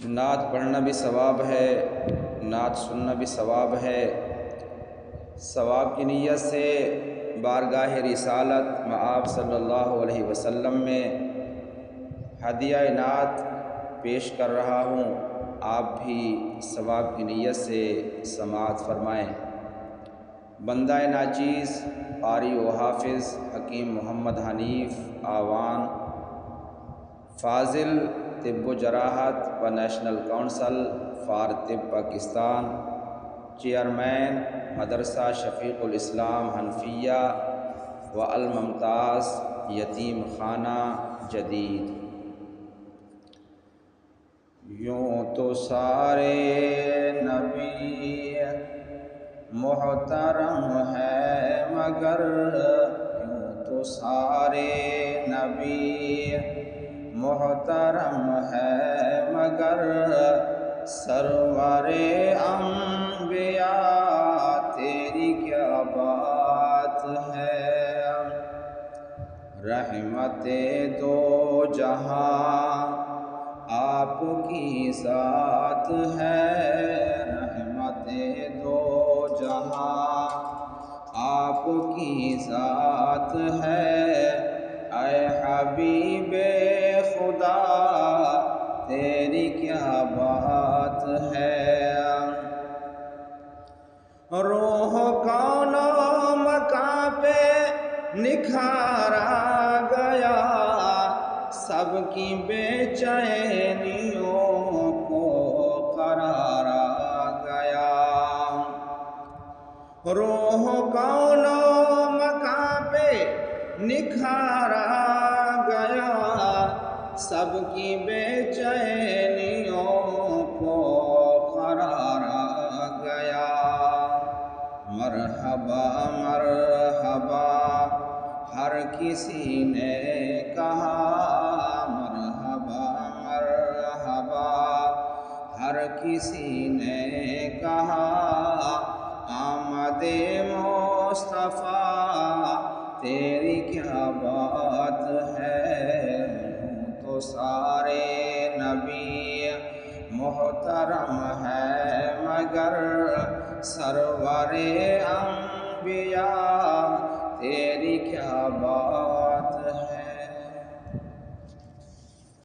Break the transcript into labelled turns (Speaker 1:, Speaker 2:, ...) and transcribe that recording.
Speaker 1: نعت پڑھنا بھی ثواب ہے، نعت سننا بھی ثواب ہے۔ ثواب کی نیت سے بارگاہ رسالت مآب صلی اللہ علیہ وسلم میں ہدیہ نعت پیش کر رہا ہوں، آپ بھی ثواب کی نیت سے سماعت فرمائیں۔ بندہ ناچیز قاری و حافظ حکیم محمد حنیف آوان، فاضل طب و جراحت و نیشنل کونسل فار طب پاکستان، چیئرمین مدرسہ شفیق الاسلام حنفیہ و الممتاز یتیم خانہ جدید۔ یوں تو سارے نبی محترم ہے مگر، یوں تو سارے نبی محترم ہے مگر، سرور انبیاء تیری کیا بات ہے۔ رحمت دو جہاں آپ کی ذات ہے، رحمت دو جہاں آپ کی ذات ہے۔ اے حبیب خدا تیری کیا بات ہے۔ روح کون و مکان پہ نکھارا گیا، سب کی بے چینیوں کو قرار آ گیا۔ روح کون و مکان پہ نکھارا گیا، سب کی بے چینیوں کو قرار آ گیا۔ مرحبا مرحبا ہر کسی نے کہا، مرحبا مرحبا ہر کسی نے کہا، آمد مصطفیٰ تیری کیا بات ہے۔ یوں تو سارے نبی محترم ہے مگر، سرور انبیاء تیری کیا بات